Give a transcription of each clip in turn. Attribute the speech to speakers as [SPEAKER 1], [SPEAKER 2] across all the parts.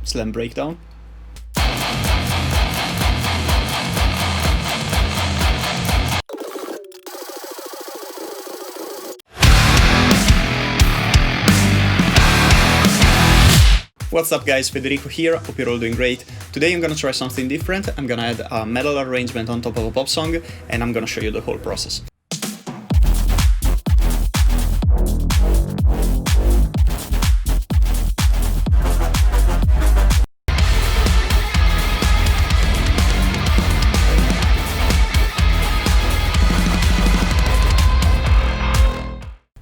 [SPEAKER 1] slam breakdown. What's up guys, Federico here, hope you're all doing great. Today I'm gonna try something different. I'm gonna add a metal arrangement on top of a pop song, and I'm gonna show you the whole process.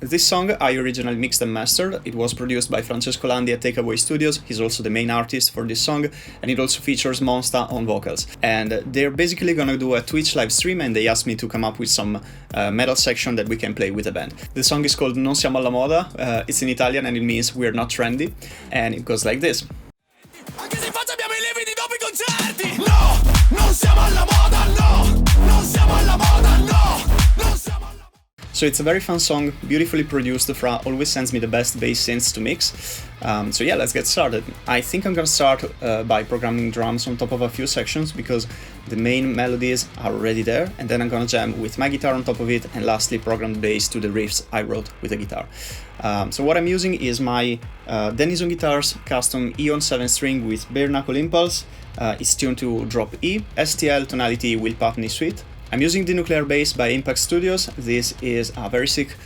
[SPEAKER 1] This song I originally mixed and mastered. It was produced by Fra Landi at Takeaway Studios. He's also the main artist for this song, and it also features Monsta on vocals. And they're basically gonna do a Twitch live stream, and they asked me to come up with some metal section that we can play with the band. The song is called Non Siamo All Moda. It's in Italian and it means we're not trendy, and it goes like this. So it's a very fun song, beautifully produced. Fra always sends me the best bass synths to mix. So yeah, let's get started. I think I'm gonna start by programming drums on top of a few sections because the main melodies are already there, and then I'm gonna jam with my guitar on top of it, and lastly program the bass to the riffs I wrote with the guitar. So what I'm using is my Dennison guitars custom Aeon 7-string with bare knuckle impulse. It's tuned to drop E, STL Tonality with Putney suite. I'm using the Nuclear Bass by Impact Studios. This is a very sick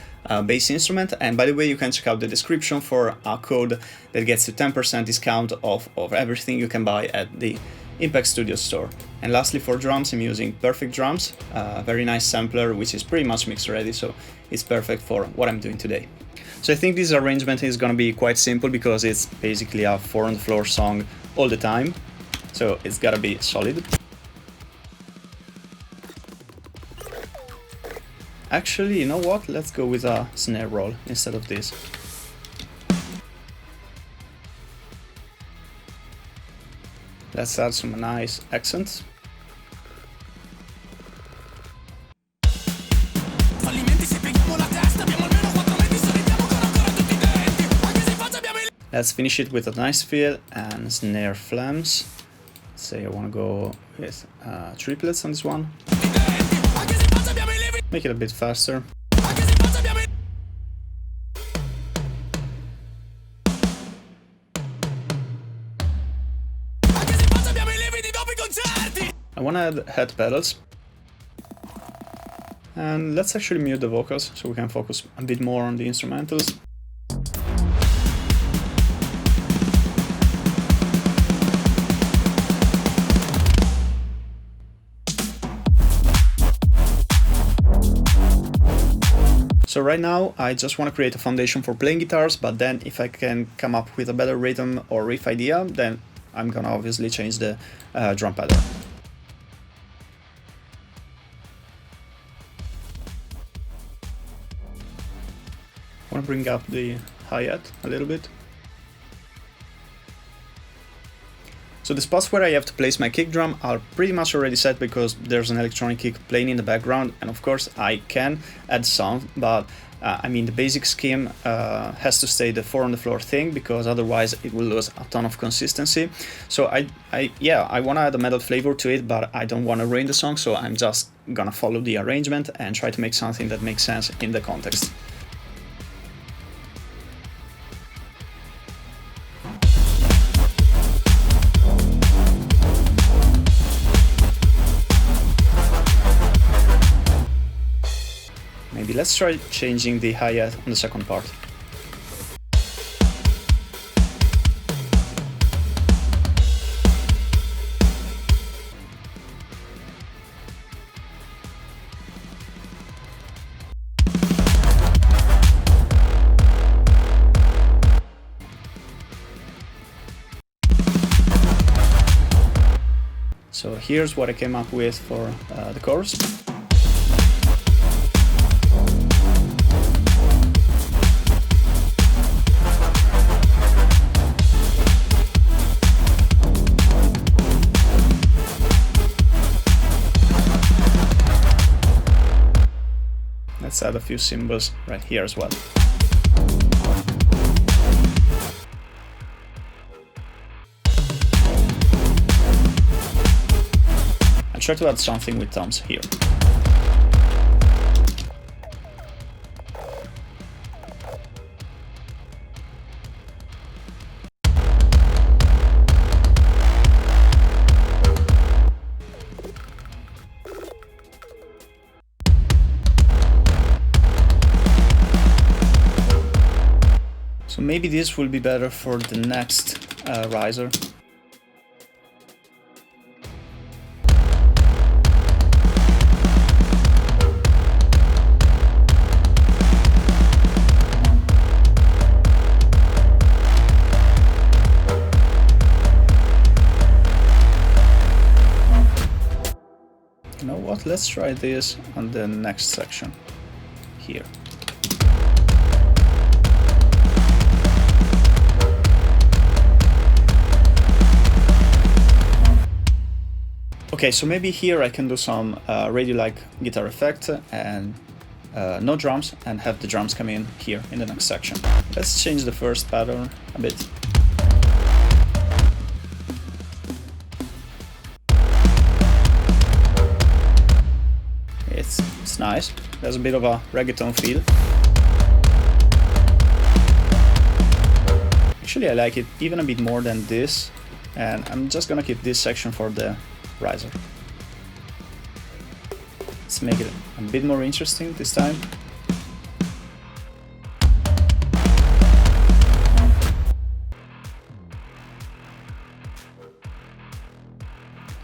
[SPEAKER 1] bass instrument, and by the way, you can check out the description for a code that gets you 10% discount off of everything you can buy at the Impact Studios store. And lastly, for drums, I'm using Perfect Drums, a very nice sampler which is pretty much mixed ready, so it's perfect for what I'm doing today. So I think this arrangement is gonna be quite simple because it's basically a 4-on-the-floor song all the time, so it's gotta be solid. Actually, you know what? Let's go with a snare roll instead of this. Let's add some nice accents. Let's finish it with a nice feel and snare flams. Say I want to go with triplets on this one. Make it a bit faster. I want to add head pedals. And let's actually mute the vocals so we can focus a bit more on the instrumentals. So right now I just want to create a foundation for playing guitars, but then if I can come up with a better rhythm or riff idea, then I'm gonna obviously change the drum pattern. I want to bring up the hi-hat a little bit. So the spots where I have to place my kick drum are pretty much already set because there's an electronic kick playing in the background, and of course I can add some, but I mean the basic scheme has to stay the 4-on-the-floor thing because otherwise it will lose a ton of consistency. So I want to add a metal flavor to it, but I don't want to ruin the song, so I'm just gonna follow the arrangement and try to make something that makes sense in the context. Maybe let's try changing the hi-hat on the second part. So here's what I came up with for the chorus. Let's add a few cymbals right here as well. try to add something with toms here. So maybe this will be better for the next riser. You know what? Let's try this on the next section here. Okay, so maybe here I can do some radio-like guitar effect and no drums, and have the drums come in here in the next section. Let's change the first pattern a bit. It's nice. There's a bit of a reggaeton feel. Actually, I like it even a bit more than this, and I'm just gonna keep this section for the riser. Let's make it a bit more interesting this time.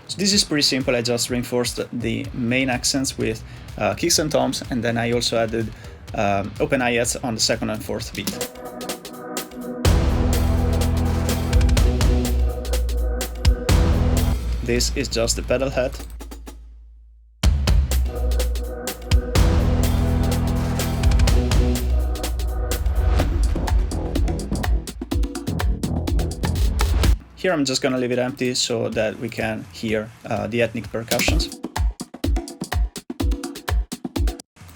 [SPEAKER 1] So this is pretty simple. I just reinforced the main accents with kicks and toms, and then I also added open hi-hats on the second and fourth beat. This is just the pedal head. Here I'm just gonna leave it empty so that we can hear the ethnic percussions.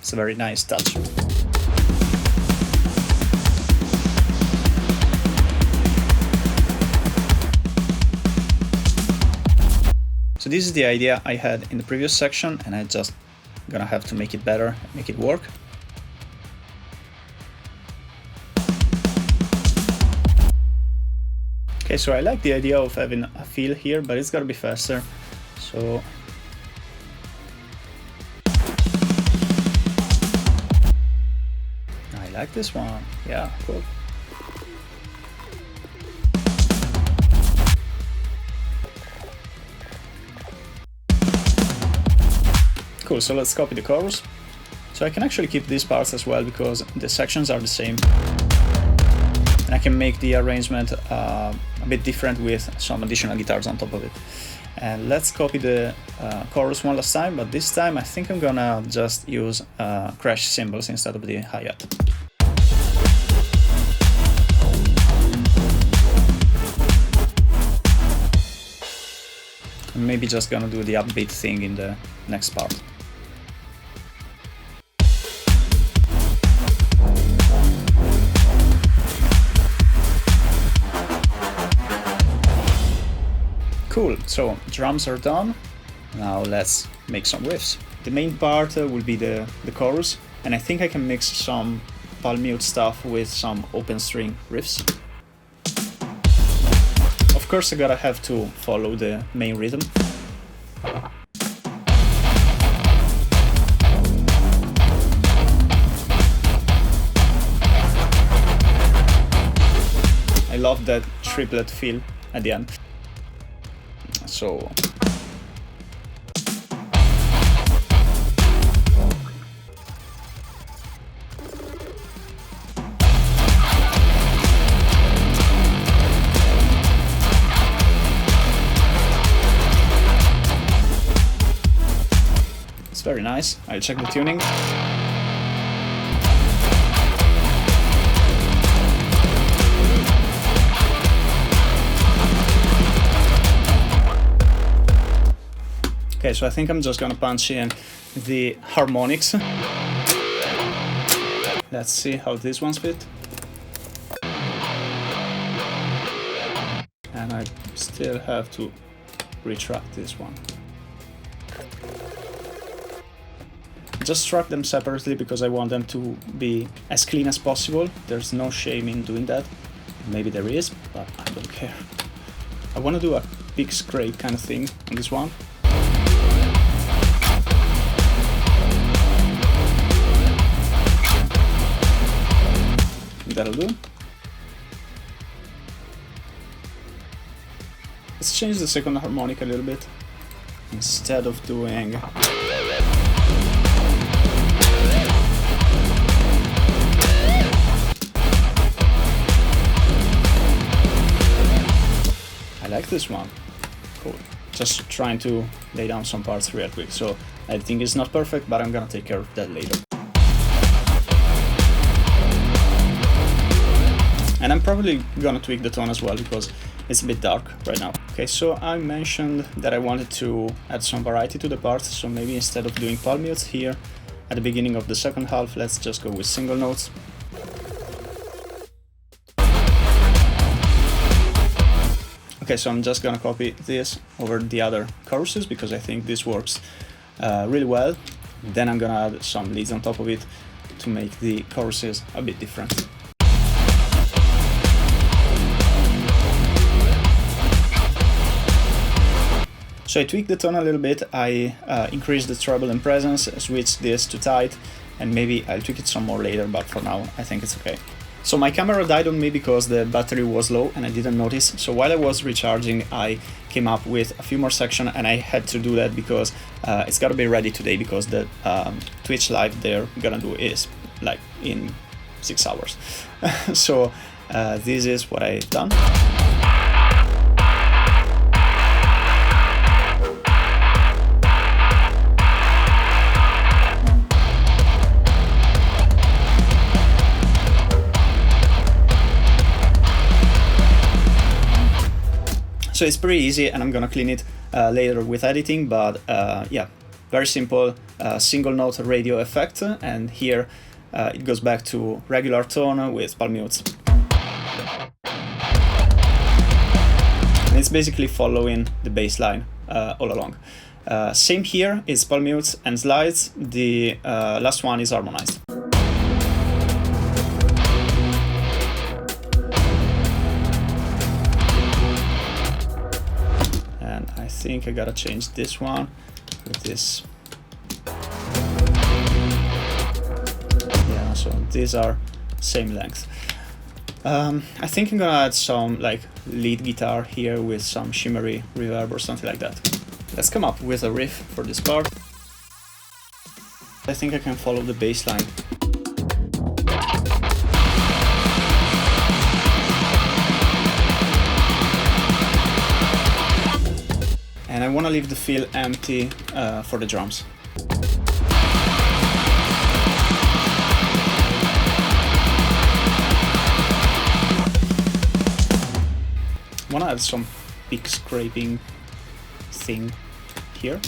[SPEAKER 1] It's a very nice touch. So this is the idea I had in the previous section, and I just gonna have to make it better, make it work. Okay, so I like the idea of having a feel here, but it's gotta be faster. So I like this one. Yeah, cool. Cool, so let's copy the chorus. So I can actually keep these parts as well because the sections are the same. And I can make the arrangement a bit different with some additional guitars on top of it. And let's copy the chorus one last time, but this time I think I'm gonna just use crash cymbals instead of the hi-hat. I'm maybe just gonna do the upbeat thing in the next part. Cool, so drums are done. Now let's make some riffs. The main part will be the chorus, and I think I can mix some palm mute stuff with some open string riffs. Of course I gotta have to follow the main rhythm. I love that triplet feel at the end. So it's very nice. I'll check the tuning. Okay, so I think I'm just gonna punch in the harmonics. Let's see how these ones fit. And I still have to retract this one. just struck them separately because I want them to be as clean as possible. There's no shame in doing that. Maybe there is, but I don't care. I want to do a big scrape kind of thing on this one. That'll do. Let's change the second harmonic a little bit. Instead of doing... I like this one. Cool. Just trying to lay down some parts real quick. So I think it's not perfect, but I'm gonna take care of that later. And I'm probably gonna tweak the tone as well because it's a bit dark right now. Okay, so I mentioned that I wanted to add some variety to the parts, so maybe instead of doing palm mutes here at the beginning of the second half, let's just go with single notes. Okay, so I'm just gonna copy this over the other choruses because I think this works really well. Then I'm gonna add some leads on top of it to make the choruses a bit different. So I tweaked the tone a little bit, I increased the treble and presence, switched this to tight, and maybe I'll tweak it some more later, but for now I think it's okay. So my camera died on me because the battery was low and I didn't notice, so while I was recharging I came up with a few more sections and I had to do that because it's gotta be ready today because the Twitch live they're gonna do is like in 6 hours. So this is what I've done. So it's pretty easy and I'm gonna clean it later with editing, but yeah, very simple single note radio effect, and here it goes back to regular tone with palm mutes. And it's basically following the bass line all along. Same here, it's palm mutes and slides, the last one is harmonized. I think I gotta change this one with this. Yeah, so these are same length. I think I'm gonna add some like lead guitar here with some shimmery reverb or something like that. Let's come up with a riff for this part. I think I can follow the bass line. And I want to leave the fill empty for the drums. I want to add some big scraping thing here.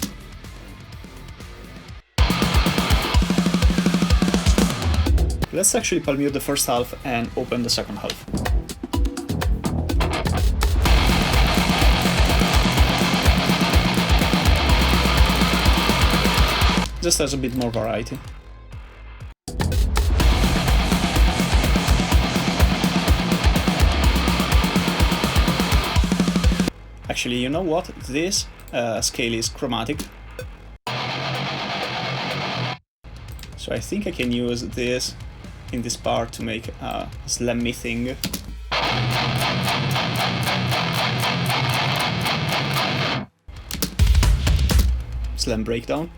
[SPEAKER 1] Let's actually palm mute the first half and open the second half. Just has a bit more variety. Actually, you know what? This scale is chromatic. So I think I can use this in this part to make a slammy thing. Slam breakdown.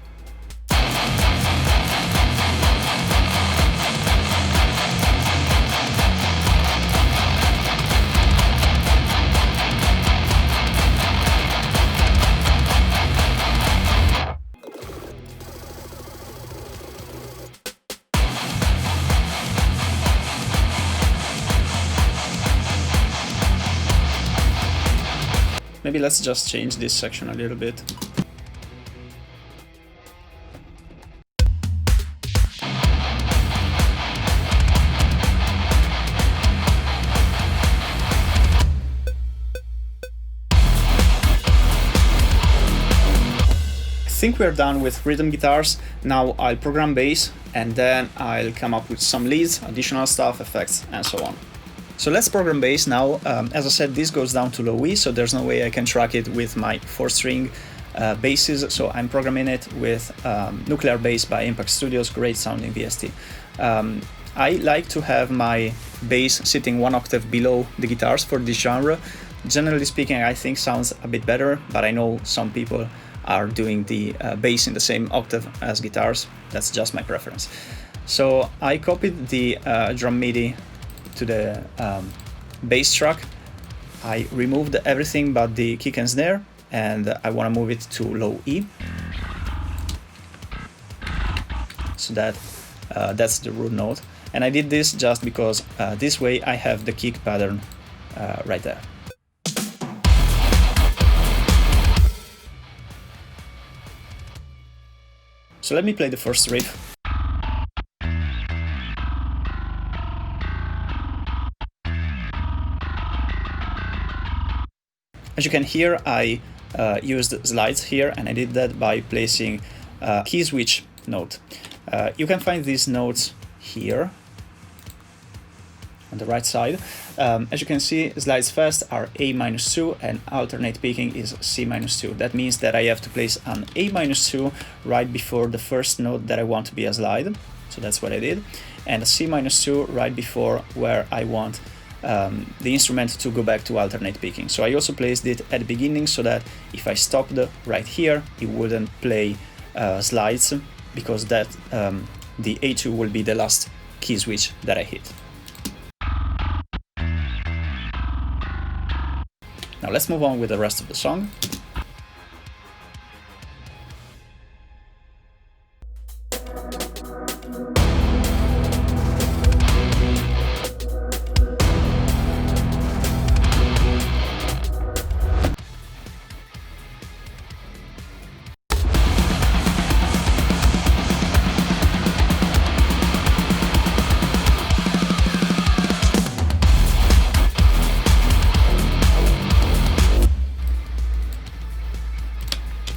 [SPEAKER 1] Maybe let's just change this section a little bit. I think we're done with rhythm guitars. Now I'll program bass, and then I'll come up with some leads, additional stuff, effects, and so on. So let's program bass now. As I said, this goes down to low E, so there's no way I can track it with my 4-string basses, so I'm programming it with Nuclear Bass by Impact Studios, great sounding VST. I like to have my bass sitting 1 octave below the guitars for this genre. Generally speaking, I think sounds a bit better, but I know some people are doing the bass in the same octave as guitars. That's just my preference. So I copied the drum MIDI to the bass track. I removed everything but the kick and snare, and I want to move it to low E. So that's the root note. And I did this just because this way I have the kick pattern right there. So let me play the first riff. As you can hear, I used slides here, and I did that by placing a key switch note. You can find these notes here on the right side. As you can see, slides fast are A-2 and alternate picking is C-2. That means that I have to place an A-2 right before the first note that I want to be a slide. So that's what I did. And a C-2 right before where I want the instrument to go back to alternate picking. So I also placed it at the beginning so that if I stopped right here, it wouldn't play slides, because that the A2 will be the last key switch that I hit. Now let's move on with the rest of the song.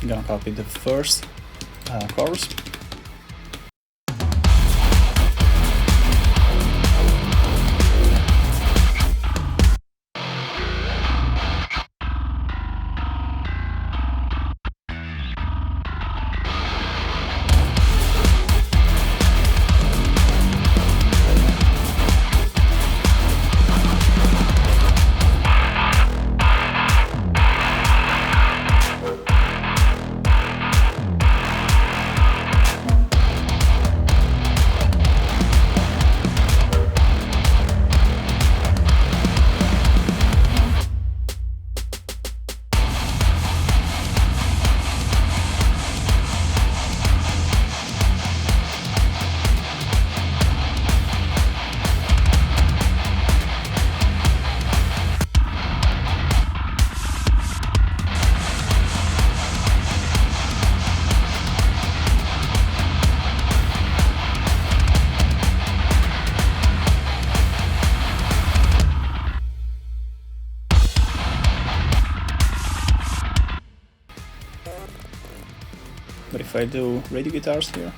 [SPEAKER 1] I'm gonna copy the first chorus. But if I do radio guitars here,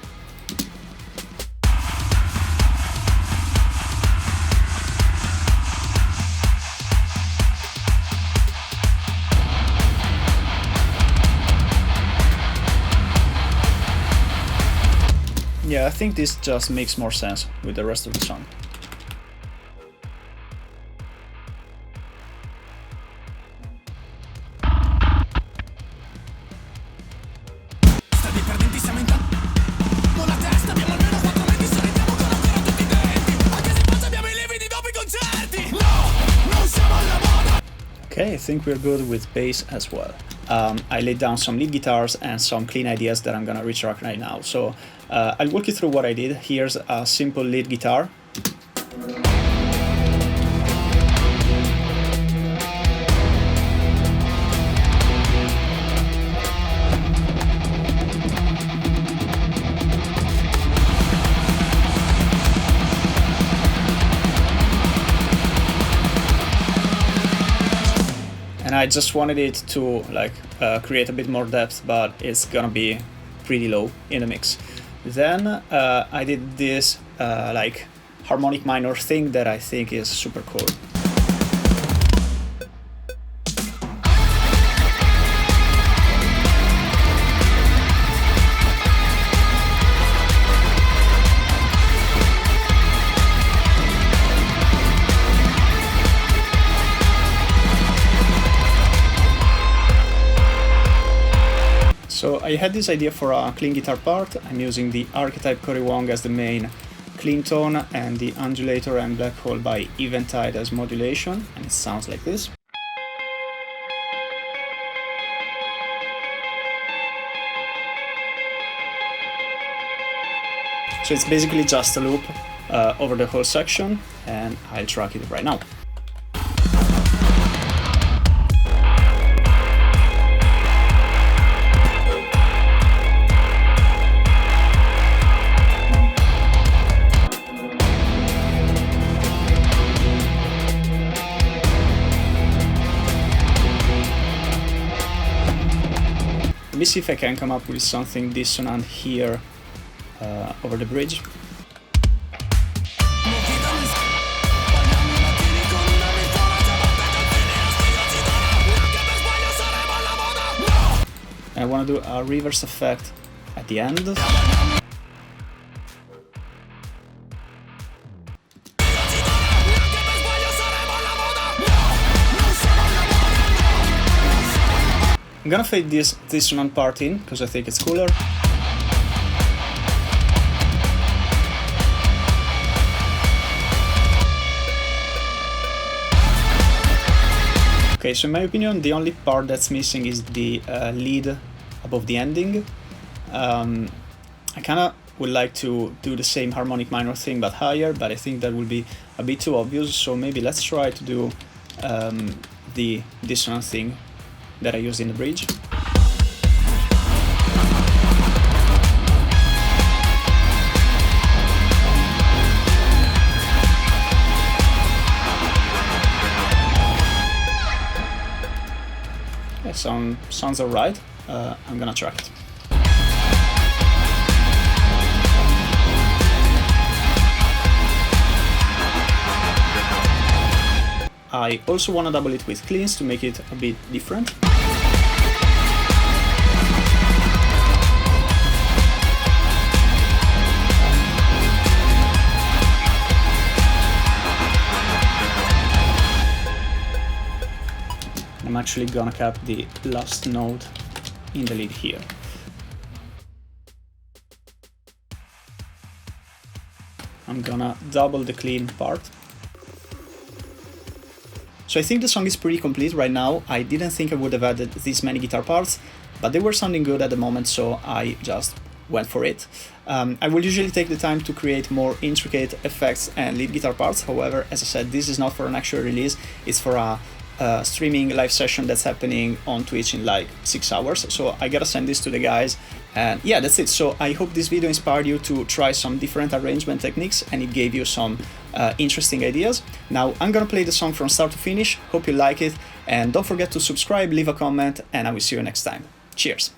[SPEAKER 1] yeah, I think this just makes more sense with the rest of the song. Okay, I think we're good with bass as well. I laid down some lead guitars and some clean ideas that I'm gonna retrack right now. So I'll walk you through what I did. Here's a simple lead guitar. I just wanted it to like create a bit more depth, but it's gonna be pretty low in the mix. Then I did this like harmonic minor thing that I think is super cool. So I had this idea for a clean guitar part. I'm using the archetype kory wong as the main clean tone and the undulator and black hole by Eventide as modulation, and it sounds like this. So it's basically just a loop over the whole section, and I'll track it right now. Let me see if I can come up with something dissonant here over the bridge. And I want to do a reverse effect at the end. I'm gonna fade this dissonant part in, because I think it's cooler. Okay, so in my opinion, the only part that's missing is the lead above the ending. I kinda would like to do the same harmonic minor thing but higher, but I think that will be a bit too obvious, so maybe let's try to do the dissonant thing that I used in the bridge. Yeah, sounds alright. I'm gonna track it. I also want to double it with cleans to make it a bit different. I'm actually gonna cap the last note in the lead here. I'm gonna double the clean part. So I think the song is pretty complete right now. I didn't think I would have added this many guitar parts, but they were sounding good at the moment, so I just went for it. I will usually take the time to create more intricate effects and lead guitar parts. However, as I said, this is not for an actual release, it's for a streaming live session that's happening on Twitch in like 6 hours, so I gotta send this to the guys, and yeah, that's it. So I hope this video inspired you to try some different arrangement techniques and it gave you some interesting ideas. Now I'm gonna play the song from start to finish. Hope you like it, and don't forget to subscribe, leave a comment, and I will see you next time. Cheers!